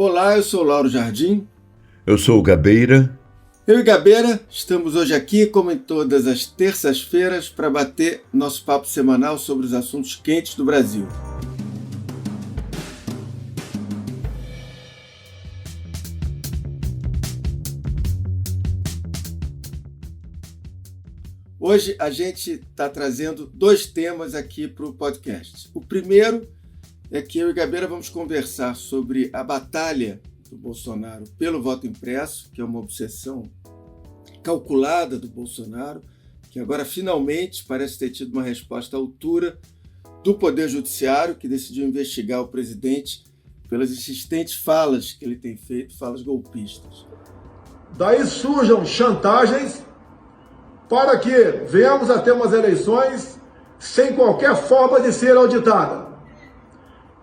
Olá, eu sou Lauro Jardim. Eu sou o Gabeira. Eu e Gabeira estamos hoje aqui, como em todas as terças-feiras, para bater nosso papo semanal sobre os assuntos quentes do Brasil. Hoje a gente está trazendo dois temas aqui para o podcast. O primeiro é que eu e Gabeira vamos conversar sobre a batalha do Bolsonaro pelo voto impresso, que é uma obsessão calculada do Bolsonaro, que agora finalmente parece ter tido uma resposta à altura do Poder Judiciário, que decidiu investigar o presidente pelas insistentes falas que ele tem feito, falas golpistas. Daí surjam chantagens para que venhamos a ter umas eleições sem qualquer forma de ser auditada.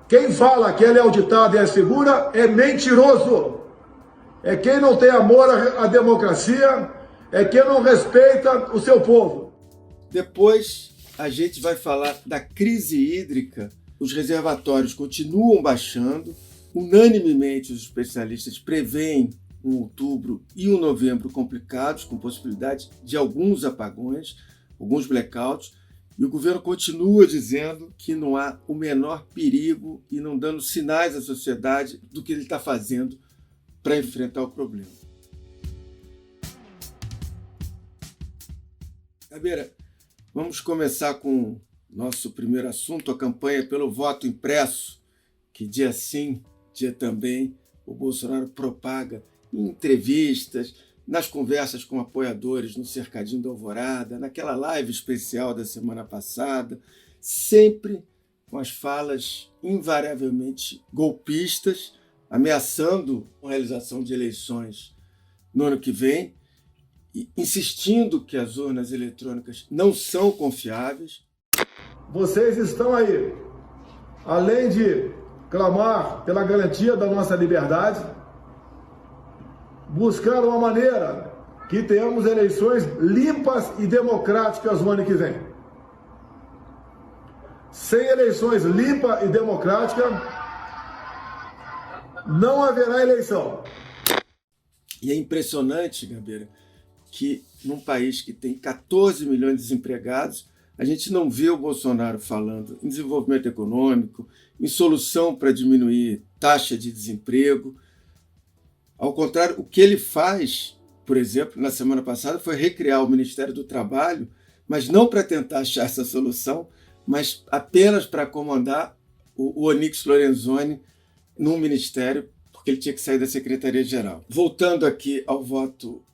Quem fala que ela é auditada e é segura é mentiroso. É quem não tem amor à democracia, é quem não respeita o seu povo. Depois a gente vai falar da crise hídrica. Os reservatórios continuam baixando. Unanimemente os especialistas preveem um outubro e um novembro complicados, com possibilidade de alguns apagões, alguns blackouts. E o governo continua dizendo que não há o menor perigo e não dando sinais à sociedade do que ele está fazendo para enfrentar o problema. Gabeira, vamos começar com o nosso primeiro assunto, a campanha pelo voto impresso, que dia sim, dia também, o Bolsonaro propaga em entrevistas, nas conversas com apoiadores no Cercadinho da Alvorada, naquela live especial da semana passada, sempre com as falas invariavelmente golpistas, ameaçando a realização de eleições no ano que vem, e insistindo que as urnas eletrônicas não são confiáveis. Vocês estão aí, além de clamar pela garantia da nossa liberdade, buscar uma maneira que tenhamos eleições limpas e democráticas no ano que vem. Sem eleições limpa e democrática, não haverá eleição. E é impressionante, Gabeira, que num país que tem 14 milhões de desempregados, a gente não vê o Bolsonaro falando em desenvolvimento econômico, em solução para diminuir taxa de desemprego. Ao contrário, o que ele faz, por exemplo, na semana passada, foi recriar o Ministério do Trabalho, mas não para tentar achar essa solução, mas apenas para comandar o Onyx Lorenzoni num ministério, porque ele tinha que sair da Secretaria-Geral. Voltando aqui ao voto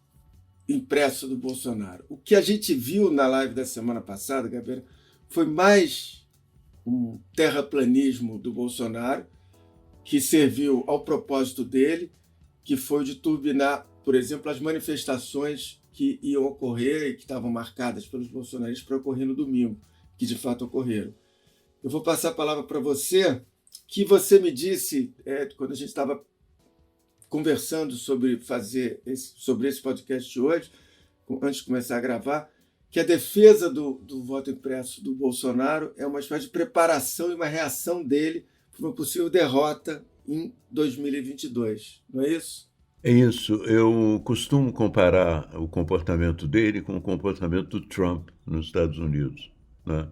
impresso do Bolsonaro, o que a gente viu na live da semana passada, Gabriel, foi mais um terraplanismo do Bolsonaro, que serviu ao propósito dele, que foi o de turbinar, por exemplo, as manifestações que iam ocorrer e que estavam marcadas pelos bolsonaristas para ocorrer no domingo, que de fato ocorreram. Eu vou passar a palavra para você, que você me disse, quando a gente estava conversando sobre esse podcast de hoje, antes de começar a gravar, que a defesa do voto impresso do Bolsonaro é uma espécie de preparação e uma reação dele para uma possível derrota em 2022, não é isso? É isso. Eu costumo comparar o comportamento dele com o comportamento do Trump nos Estados Unidos, né?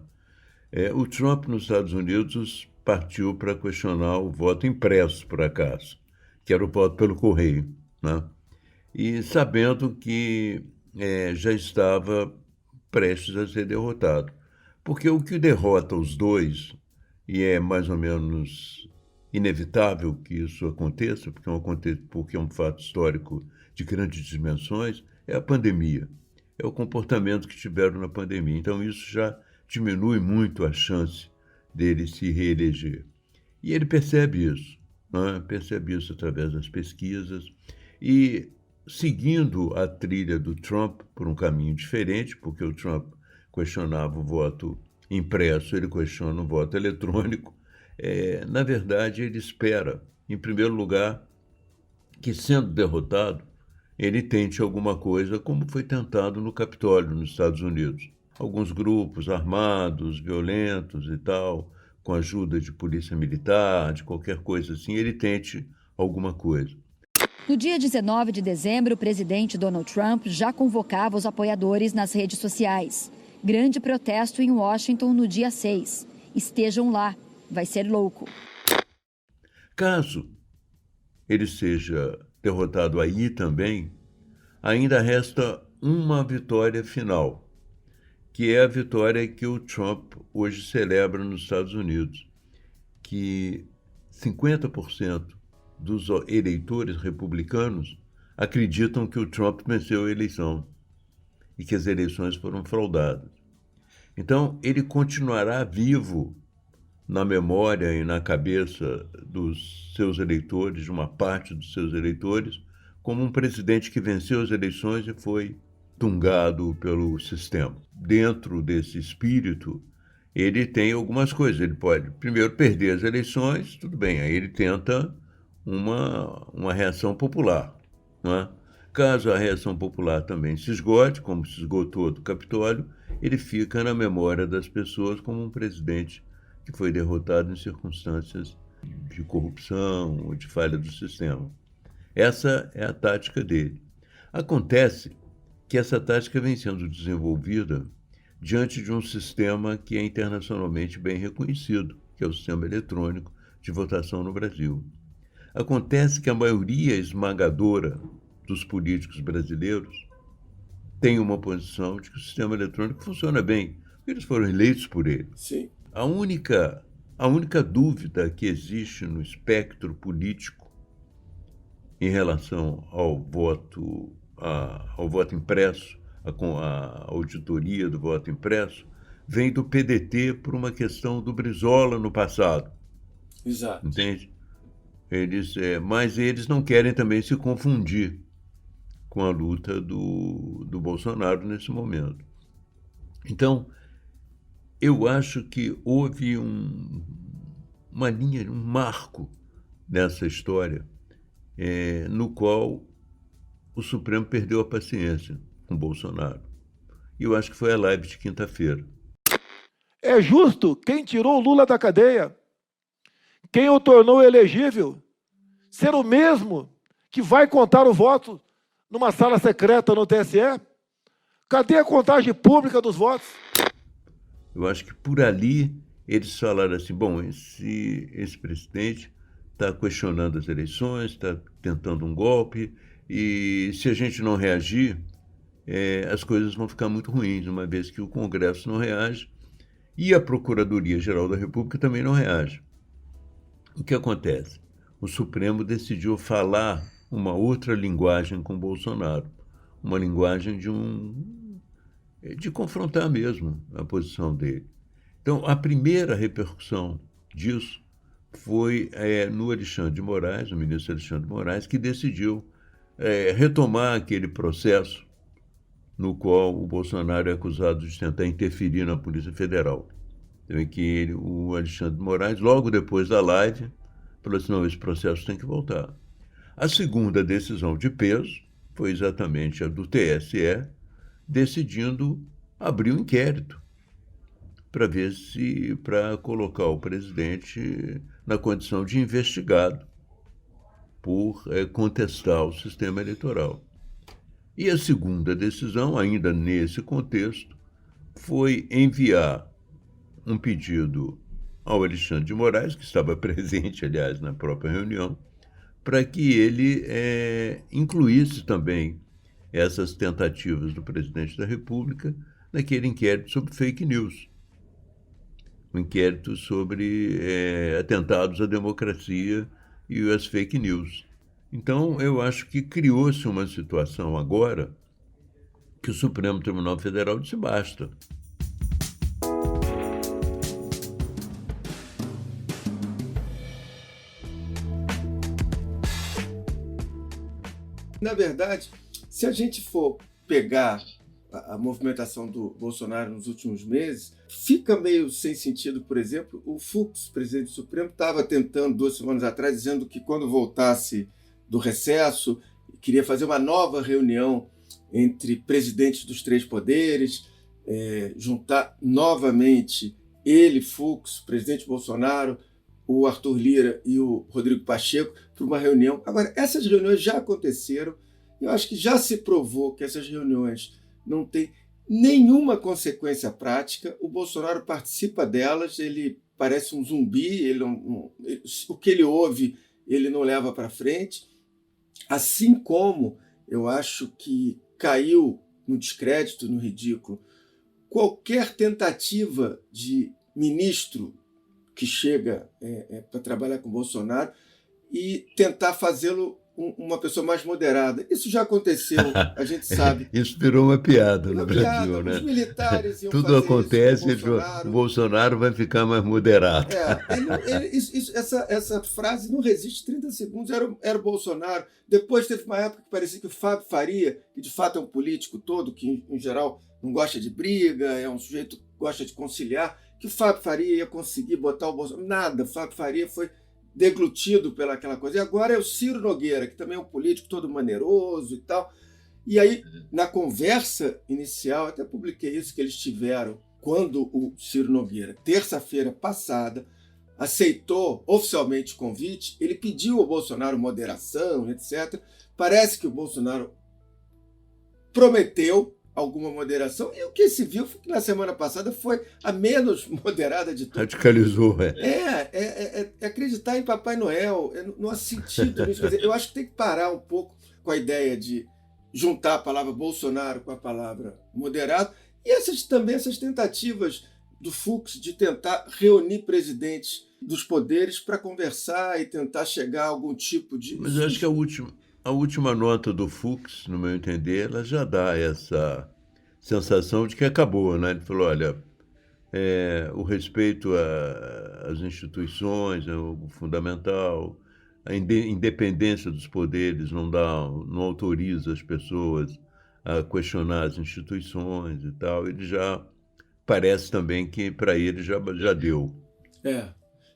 O Trump nos Estados Unidos partiu para questionar o voto impresso, por acaso, que era o voto pelo correio, né? E sabendo que já estava prestes a ser derrotado. Porque o que derrota os dois, e é mais ou menos inevitável que isso aconteça, porque é um fato histórico de grandes dimensões, é a pandemia. É o comportamento que tiveram na pandemia. Então isso já diminui muito a chance dele se reeleger. E ele percebe isso, né? Percebe isso através das pesquisas e seguindo a trilha do Trump por um caminho diferente, porque o Trump questionava o voto impresso, ele questiona o voto eletrônico. Na verdade, ele espera, em primeiro lugar, que, sendo derrotado, ele tente alguma coisa, como foi tentado no Capitólio, nos Estados Unidos. Alguns grupos armados, violentos e tal, com a ajuda de polícia militar, de qualquer coisa assim, ele tente alguma coisa. No dia 19 de dezembro, o presidente Donald Trump já convocava os apoiadores nas redes sociais. Grande protesto em Washington no dia 6. Estejam lá, vai ser louco. Caso ele seja derrotado aí também, ainda resta uma vitória final, que é a vitória que o Trump hoje celebra nos Estados Unidos, que 50% dos eleitores republicanos acreditam que o Trump venceu a eleição e que as eleições foram fraudadas. Então, ele continuará vivo na memória e na cabeça dos seus eleitores, de uma parte dos seus eleitores, como um presidente que venceu as eleições e foi tungado pelo sistema. Dentro desse espírito, ele tem algumas coisas. Ele pode, primeiro, perder as eleições, tudo bem, aí ele tenta uma reação popular, não é? Caso a reação popular também se esgote, como se esgotou do Capitólio, ele fica na memória das pessoas como um presidente que foi derrotado em circunstâncias de corrupção ou de falha do sistema. Essa é a tática dele. Acontece que essa tática vem sendo desenvolvida diante de um sistema que é internacionalmente bem reconhecido, que é o sistema eletrônico de votação no Brasil. Acontece que a maioria esmagadora dos políticos brasileiros tem uma posição de que o sistema eletrônico funciona bem, porque eles foram eleitos por ele. Sim. A única dúvida que existe no espectro político em relação ao voto impresso, com a auditoria do voto impresso, vem do PDT por uma questão do Brizola no passado. Exato. Entende? Mas eles não querem também se confundir com a luta do Bolsonaro nesse momento. Então, eu acho que houve uma linha, um marco nessa história, no qual o Supremo perdeu a paciência com Bolsonaro. E eu acho que foi a live de quinta-feira. É justo quem tirou o Lula da cadeia, quem o tornou elegível, ser o mesmo que vai contar o voto numa sala secreta no TSE? Cadê a contagem pública dos votos? Eu acho que por ali eles falaram assim, bom, esse presidente está questionando as eleições, está tentando um golpe, e se a gente não reagir, as coisas vão ficar muito ruins, uma vez que o Congresso não reage e a Procuradoria-Geral da República também não reage. O que acontece? O Supremo decidiu falar uma outra linguagem com Bolsonaro, uma linguagem de confrontar mesmo a posição dele. Então, a primeira repercussão disso foi no Alexandre de Moraes, o ministro Alexandre de Moraes, que decidiu retomar aquele processo no qual o Bolsonaro é acusado de tentar interferir na Polícia Federal. Então, que o Alexandre de Moraes, logo depois da live, falou assim, não, esse processo tem que voltar. A segunda decisão de peso foi exatamente a do TSE, decidindo abrir um inquérito para colocar o presidente na condição de investigado por contestar o sistema eleitoral. E a segunda decisão, ainda nesse contexto, foi enviar um pedido ao Alexandre de Moraes, que estava presente, aliás, na própria reunião, para que ele incluísse também essas tentativas do presidente da República naquele inquérito sobre fake news, um inquérito sobre atentados à democracia e as fake news. Então, eu acho que criou-se uma situação agora que o Supremo Tribunal Federal disse basta. Na verdade, se a gente for pegar a movimentação do Bolsonaro nos últimos meses, fica meio sem sentido. Por exemplo, o Fux, presidente do Supremo, estava tentando 2 semanas atrás, dizendo que quando voltasse do recesso, queria fazer uma nova reunião entre presidentes dos 3 poderes, juntar novamente ele, Fux, presidente Bolsonaro, o Arthur Lira e o Rodrigo Pacheco para uma reunião. Agora, essas reuniões já aconteceram, eu acho que já se provou que essas reuniões não têm nenhuma consequência prática. O Bolsonaro participa delas, ele parece um zumbi, o que ele ouve ele não leva para frente, assim como eu acho que caiu no descrédito, no ridículo, qualquer tentativa de ministro que chega para trabalhar com o Bolsonaro e tentar fazê-lo uma pessoa mais moderada. Isso já aconteceu, a gente sabe. Isso virou uma piada no Uma Brasil, piada, né? os militares iam Tudo fazer acontece isso com o Bolsonaro. o Bolsonaro vai ficar mais moderado. Essa frase não resiste 30 segundos, era o Bolsonaro. Depois teve uma época que parecia que o Fábio Faria, que de fato é um político todo, que em geral não gosta de briga, é um sujeito que gosta de conciliar, que o Fábio Faria ia conseguir botar o Bolsonaro. Nada, o Fábio Faria foi deglutido pelaquela coisa. E agora é o Ciro Nogueira, que também é um político todo maneiroso e tal. E aí, na conversa inicial, até publiquei isso que eles tiveram, quando o Ciro Nogueira, terça-feira passada, aceitou oficialmente o convite, ele pediu ao Bolsonaro moderação, etc. Parece que o Bolsonaro prometeu alguma moderação, e o que se viu foi que na semana passada foi a menos moderada de todas. Radicalizou, É acreditar em Papai Noel, não há sentido nisso. Quer dizer, eu acho que tem que parar um pouco com a ideia de juntar a palavra Bolsonaro com a palavra moderado, e essas tentativas do Fux de tentar reunir presidentes dos poderes para conversar e tentar chegar a algum tipo de... Mas eu acho que a última nota do Fux, no meu entender, ela já dá essa sensação de que acabou, né? Ele falou, olha, o respeito às instituições é o fundamental, a independência dos poderes não autoriza as pessoas a questionar as instituições e tal. Ele já parece também que para ele já deu.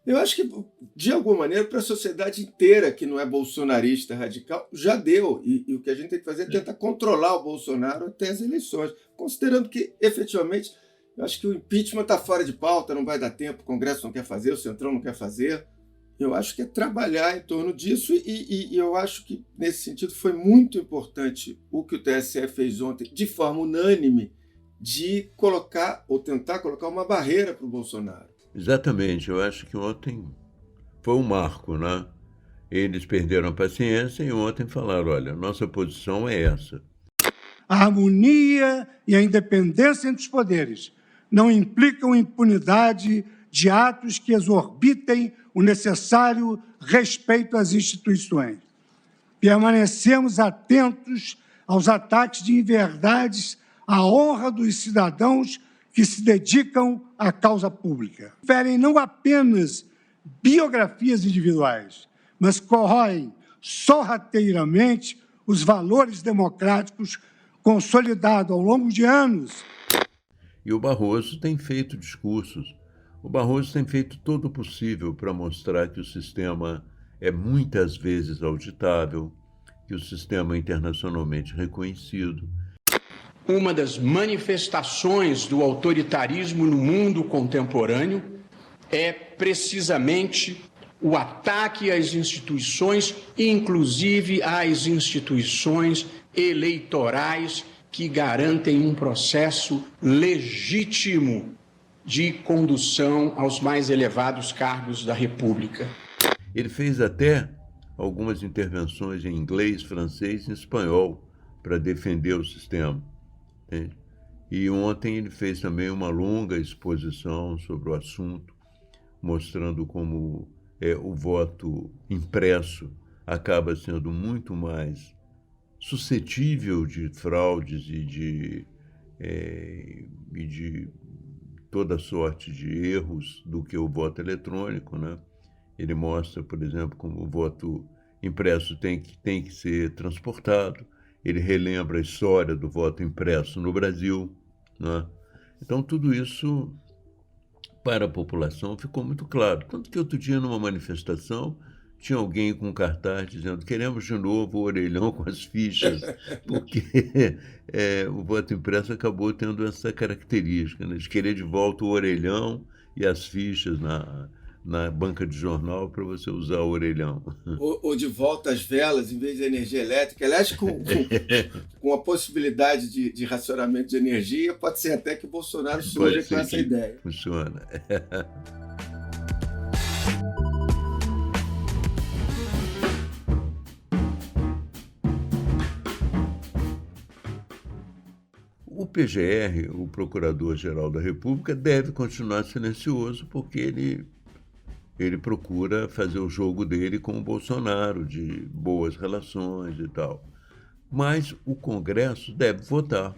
Eu acho que, de alguma maneira, para a sociedade inteira que não é bolsonarista radical, já deu. E o que a gente tem que fazer é tentar controlar o Bolsonaro até as eleições, considerando que, efetivamente, eu acho que o impeachment está fora de pauta, não vai dar tempo, o Congresso não quer fazer, o Centrão não quer fazer. Eu acho que é trabalhar em torno disso e eu acho que, nesse sentido, foi muito importante o que o TSE fez ontem, de forma unânime, de colocar, ou tentar colocar uma barreira para o Bolsonaro. Exatamente, eu acho que ontem foi um marco, né? Eles perderam a paciência e ontem falaram, olha, nossa posição é essa. A harmonia e a independência entre os poderes não implicam impunidade de atos que exorbitem o necessário respeito às instituições. Permanecemos atentos aos ataques de inverdades à honra dos cidadãos que se dedicam à causa pública. Ferem não apenas biografias individuais, mas corroem sorrateiramente os valores democráticos consolidados ao longo de anos. E o Barroso tem feito discursos. O Barroso tem feito todo o possível para mostrar que o sistema é muitas vezes auditável, que o sistema é internacionalmente reconhecido. Uma das manifestações do autoritarismo no mundo contemporâneo é precisamente o ataque às instituições, inclusive às instituições eleitorais que garantem um processo legítimo de condução aos mais elevados cargos da República. Ele fez até algumas intervenções em inglês, francês e espanhol para defender o sistema. E ontem ele fez também uma longa exposição sobre o assunto, mostrando como o voto impresso acaba sendo muito mais suscetível de fraudes e de toda sorte de erros do que o voto eletrônico, né? Ele mostra, por exemplo, como o voto impresso tem que ser transportado. Ele relembra a história do voto impresso no Brasil, né? Então, tudo isso, para a população, ficou muito claro. Tanto que outro dia, numa manifestação, tinha alguém com um cartaz dizendo queremos de novo o orelhão com as fichas, porque o voto impresso acabou tendo essa característica, né, de querer de volta o orelhão e as fichas na banca de jornal para você usar o orelhão. Ou de volta às velas em vez de energia elétrica. Aliás, com a possibilidade de racionamento de energia, pode ser até que o Bolsonaro surja com essa ideia. Funciona. O PGR, o Procurador-Geral da República, deve continuar silencioso porque ele procura fazer o jogo dele com o Bolsonaro, de boas relações e tal. Mas o Congresso deve votar.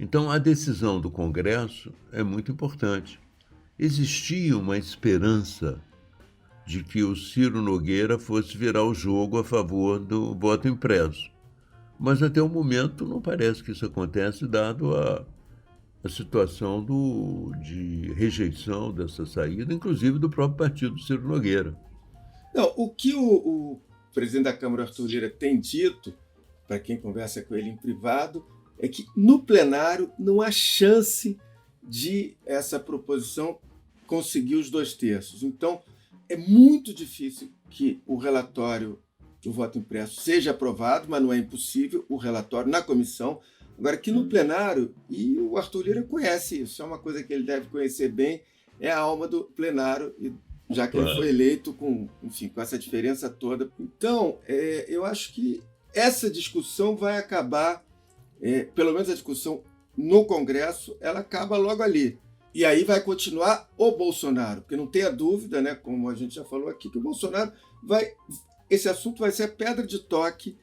Então, a decisão do Congresso é muito importante. Existia uma esperança de que o Ciro Nogueira fosse virar o jogo a favor do voto impresso. Mas até o momento não parece que isso acontece, dado a situação de rejeição dessa saída, inclusive do próprio partido do Ciro Nogueira. Não, o que o presidente da Câmara, Arthur Lira, tem dito, para quem conversa com ele em privado, é que no plenário não há chance de essa proposição conseguir os 2/3. Então, é muito difícil que o relatório do voto impresso seja aprovado, mas não é impossível, o relatório na comissão. Agora, aqui no plenário, e o Arthur Lira conhece isso, é uma coisa que ele deve conhecer bem, é a alma do plenário, já que ele foi eleito com essa diferença toda. Então, eu acho que essa discussão vai acabar, pelo menos a discussão no Congresso, ela acaba logo ali. E aí vai continuar o Bolsonaro, porque não tenha dúvida, né, como a gente já falou aqui, que o Bolsonaro esse assunto vai ser a pedra de toque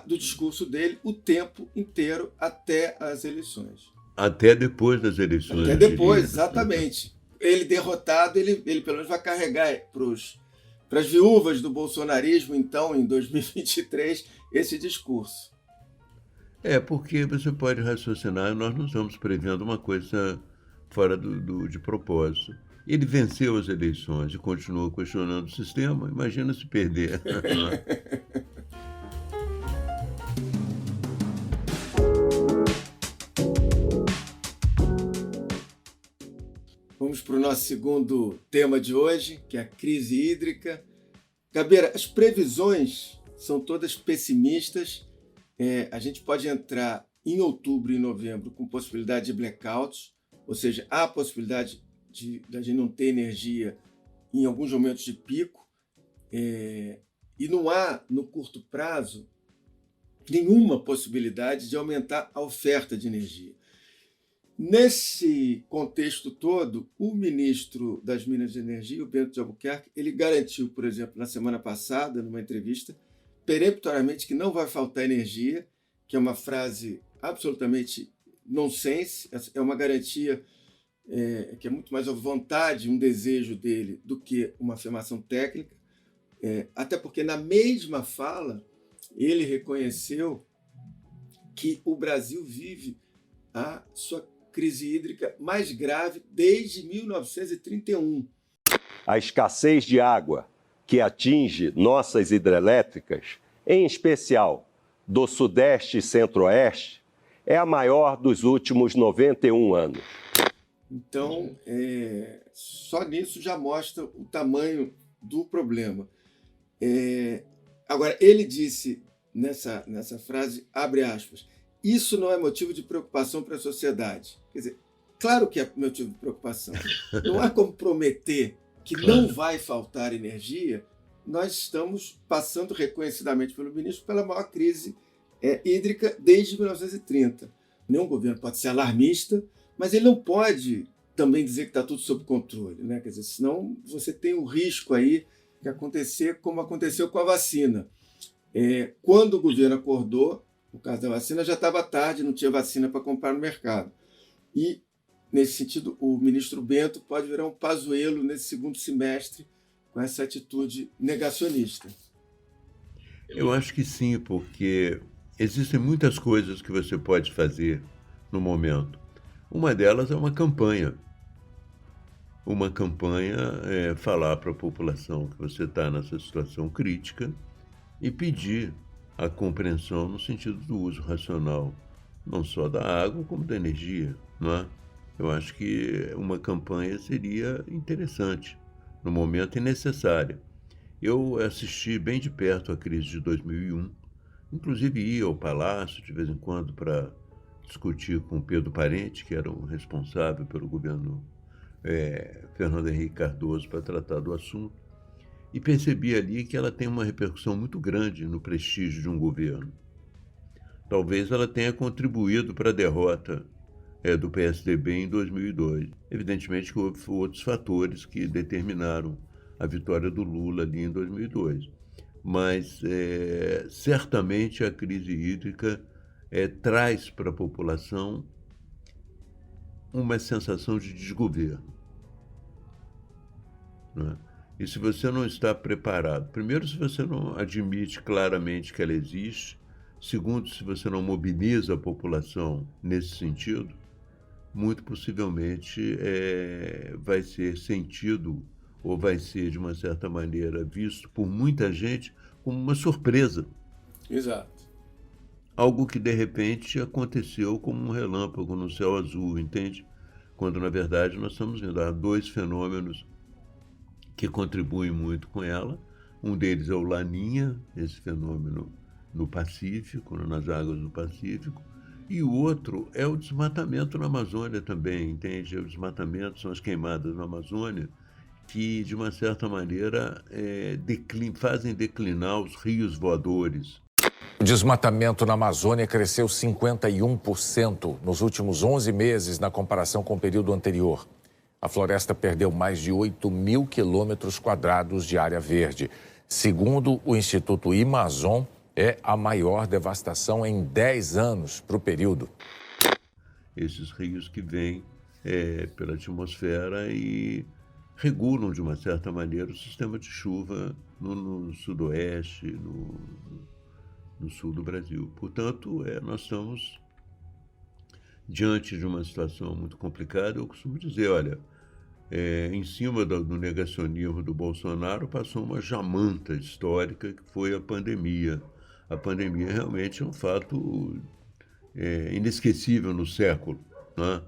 do discurso dele o tempo inteiro até as eleições. Até depois das eleições. Até depois, exatamente. Ele derrotado, ele pelo menos vai carregar para as viúvas do bolsonarismo, então, em 2023, esse discurso. Porque você pode raciocinar, nós não estamos prevendo uma coisa fora de propósito. Ele venceu as eleições e continuou questionando o sistema. Imagina se perder. Vamos para o nosso segundo tema de hoje, que é a crise hídrica. Gabeira, as previsões são todas pessimistas. A gente pode entrar em outubro e novembro com possibilidade de blackouts, ou seja, há a possibilidade da gente não ter energia em alguns momentos de pico, e não há, no curto prazo, nenhuma possibilidade de aumentar a oferta de energia. Nesse contexto todo, o ministro das Minas e Energia, o Bento de Albuquerque, ele garantiu, por exemplo, na semana passada, numa entrevista, peremptoriamente que não vai faltar energia, que é uma frase absolutamente nonsense, é uma garantia que é muito mais a vontade, um desejo dele, do que uma afirmação técnica, até porque na mesma fala ele reconheceu que o Brasil vive a sua crise hídrica mais grave desde 1931. A escassez de água que atinge nossas hidrelétricas, em especial do Sudeste e Centro-Oeste, é a maior dos últimos 91 anos. Então, só nisso já mostra o tamanho do problema. Agora, ele disse nessa frase, abre aspas, isso não é motivo de preocupação para a sociedade. Quer dizer, claro que é motivo de preocupação. Não há como prometer que não vai faltar energia. Nós estamos passando reconhecidamente pelo ministro pela maior crise hídrica desde 1930. Nenhum governo pode ser alarmista, mas ele não pode também dizer que está tudo sob controle, né? Quer dizer, senão você tem o risco aí de acontecer como aconteceu com a vacina. Quando o governo acordou, no caso da vacina, já estava tarde, não tinha vacina para comprar no mercado. E, nesse sentido, o ministro Bento pode virar um Pazuello nesse segundo semestre com essa atitude negacionista. Eu acho que sim, porque existem muitas coisas que você pode fazer no momento. Uma delas é uma campanha. Uma campanha é falar para a população que você está nessa situação crítica e pedir a compreensão no sentido do uso racional, não só da água, como da energia, não é? Eu acho que uma campanha seria interessante, no momento, e necessária. Eu assisti bem de perto a crise de 2001, inclusive ia ao Palácio de vez em quando para discutir com Pedro Parente, que era o responsável pelo governo Fernando Henrique Cardoso para tratar do assunto, e percebi ali que ela tem uma repercussão muito grande no prestígio de um governo. Talvez ela tenha contribuído para a derrota do PSDB em 2002. Evidentemente que houve outros fatores que determinaram a vitória do Lula ali em 2002. Mas certamente a crise hídrica traz para a população uma sensação de desgoverno, né? E se você não está preparado, primeiro, se você não admite claramente que ela existe, segundo, se você não mobiliza a população nesse sentido, muito possivelmente vai ser sentido ou vai ser, de uma certa maneira, visto por muita gente como uma surpresa. Exato. Algo que, de repente, aconteceu como um relâmpago no céu azul, entende? Quando, na verdade, nós estamos vendo dois fenômenos que contribuem muito com ela. Um deles é o Laninha, esse fenômeno no Pacífico, nas águas do Pacífico, e o outro é o desmatamento na Amazônia também, entende? O desmatamento são as queimadas na Amazônia, que, de uma certa maneira, fazem declinar os rios voadores. O desmatamento na Amazônia cresceu 51% nos últimos 11 meses na comparação com o período anterior. A floresta perdeu mais de 8.000 quilômetros quadrados de área verde. Segundo o Instituto Amazon, é a maior devastação em 10 anos para o período. Esses rios que vêm pela atmosfera e regulam, de uma certa maneira, o sistema de chuva no sudoeste, no sul do Brasil. Portanto, nós estamos diante de uma situação muito complicada. Eu costumo dizer, olha, em cima do negacionismo do Bolsonaro passou uma jamanta histórica que foi a pandemia. A pandemia realmente é um fato inesquecível no século, né?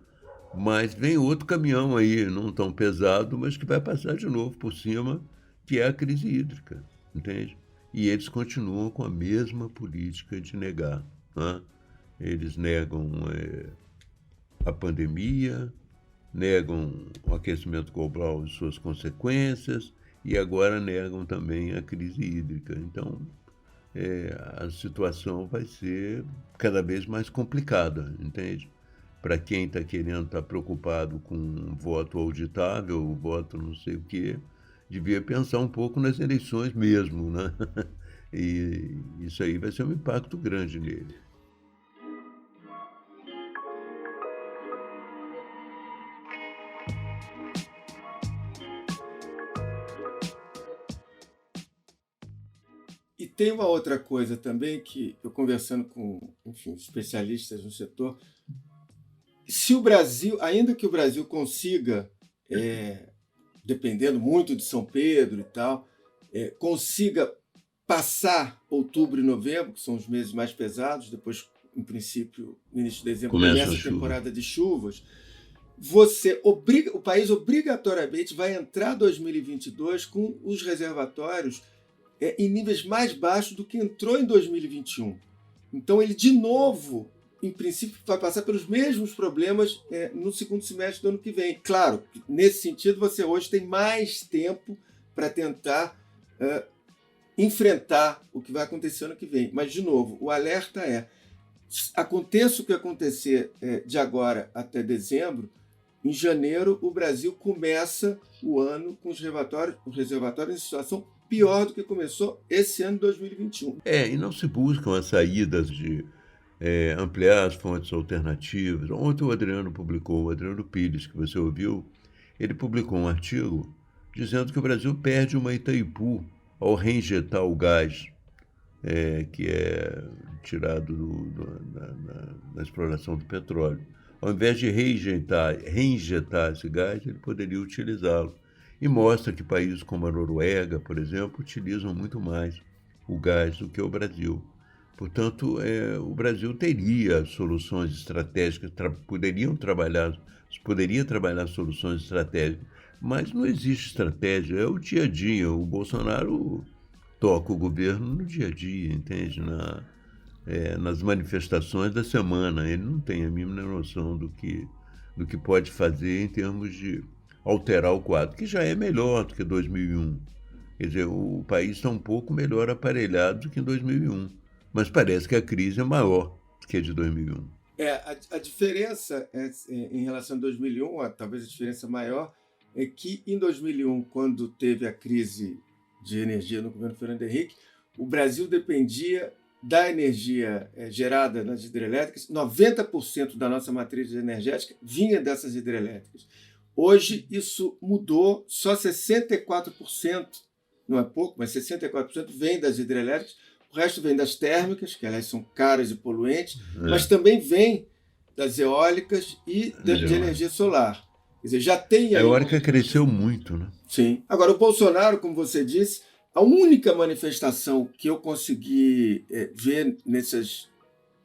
Mas vem outro caminhão aí, não tão pesado, mas que vai passar de novo por cima, que é a crise hídrica, entende? E eles continuam com a mesma política de negar, né? Eles negam a pandemia, negam o aquecimento global e suas consequências, e agora negam também a crise hídrica. Então, a situação vai ser cada vez mais complicada, entende? Para quem está querendo, estar preocupado com um voto auditável, um voto não sei o quê, devia pensar um pouco nas eleições mesmo, né? E isso aí vai ser um impacto grande nele. E tem uma outra coisa também que eu conversando com, enfim, especialistas no setor, se o Brasil, ainda que o Brasil consiga, dependendo muito de São Pedro e tal, consiga passar outubro e novembro, que são os meses mais pesados, depois, em princípio, no início de dezembro, começa a temporada de chuvas, o país obrigatoriamente vai entrar 2022 com os reservatórios em níveis mais baixos do que entrou em 2021. Então, ele, de novo, em princípio, vai passar pelos mesmos problemas no segundo semestre do ano que vem. Claro, nesse sentido, você hoje tem mais tempo para tentar enfrentar o que vai acontecer ano que vem. Mas, de novo, o alerta aconteça o que acontecer de agora até dezembro, em janeiro o Brasil começa o ano com os reservatórios em situação pior do que começou esse ano de 2021. E não se buscam as saídas de ampliar as fontes alternativas. Ontem o Adriano Pires, que você ouviu, ele publicou um artigo dizendo que o Brasil perde uma Itaipu ao reinjetar o gás que é tirado da exploração do petróleo. Ao invés de reinjetar esse gás, ele poderia utilizá-lo. E mostra que países como a Noruega, por exemplo, utilizam muito mais o gás do que o Brasil. Portanto, o Brasil teria soluções estratégicas, poderia trabalhar soluções estratégicas, mas não existe estratégia, é o dia a dia. O Bolsonaro toca o governo no dia a dia, entende? Nas manifestações da semana. Ele não tem a mínima noção do que pode fazer em termos de alterar o quadro, que já é melhor do que 2001. Quer dizer, o país está um pouco melhor aparelhado do que em 2001, mas parece que a crise é maior do que a de 2001. A diferença em relação a 2001, talvez a diferença maior, é que em 2001, quando teve a crise de energia no governo Fernando Henrique, o Brasil dependia da energia gerada nas hidrelétricas. 90% da nossa matriz energética vinha dessas hidrelétricas. Hoje isso mudou, só 64%, não é pouco, mas 64% vem das hidrelétricas, o resto vem das térmicas, que elas são caras e poluentes, mas também vem das eólicas e de energia solar. Quer dizer, já tem aí... A eólica cresceu muito, né? Sim. Agora, o Bolsonaro, como você disse, a única manifestação que eu consegui ver nesses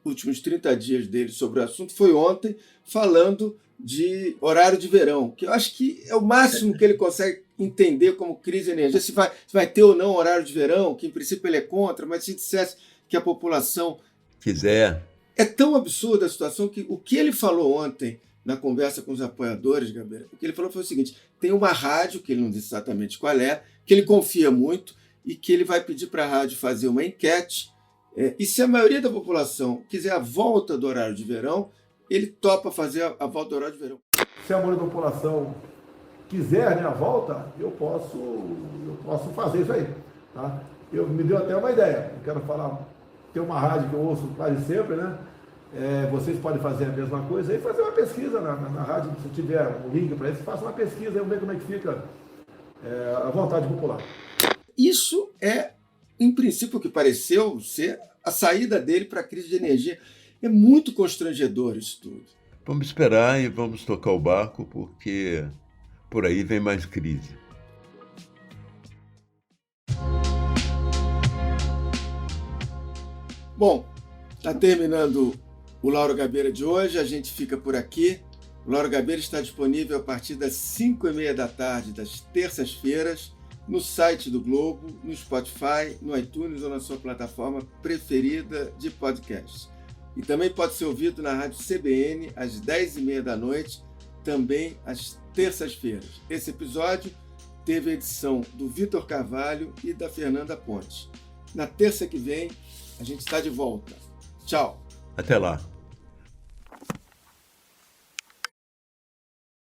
últimos 30 dias dele sobre o assunto foi ontem, falando de horário de verão, que eu acho que é o máximo que ele consegue entender como crise de energia. Se vai ter ou não horário de verão, que em princípio ele é contra, mas se dissesse que a população quiser. É tão absurda a situação que o que ele falou ontem na conversa com os apoiadores, Gabeira, o que ele falou foi o seguinte: tem uma rádio, que ele não disse exatamente qual é, que ele confia muito e que ele vai pedir para a rádio fazer uma enquete, e se a maioria da população quiser a volta do horário de verão, ele topa fazer a volta do horário de verão. Se a maioria da população quiser, né, a volta, eu posso fazer isso aí. Tá? Me deu até uma ideia. Eu quero falar, tem uma rádio que eu ouço quase sempre, né? Vocês podem fazer a mesma coisa e fazer uma pesquisa na rádio, se tiver um link para isso, faça uma pesquisa e vamos ver como é que fica a vontade popular. Isso é, em princípio, o que pareceu ser a saída dele para a crise de energia. É muito constrangedor isso tudo. Vamos esperar e vamos tocar o barco, porque por aí vem mais crise. Bom, está terminando o Lauro Gabeira de hoje, a gente fica por aqui. O Lauro Gabeira está disponível a partir das 5h30 da tarde, das terças-feiras, no site do Globo, no Spotify, no iTunes ou na sua plataforma preferida de podcast. E também pode ser ouvido na Rádio CBN às 10h30 da noite, também às terças-feiras. Esse episódio teve a edição do Vitor Carvalho e da Fernanda Pontes. Na terça que vem, a gente está de volta. Tchau. Até lá.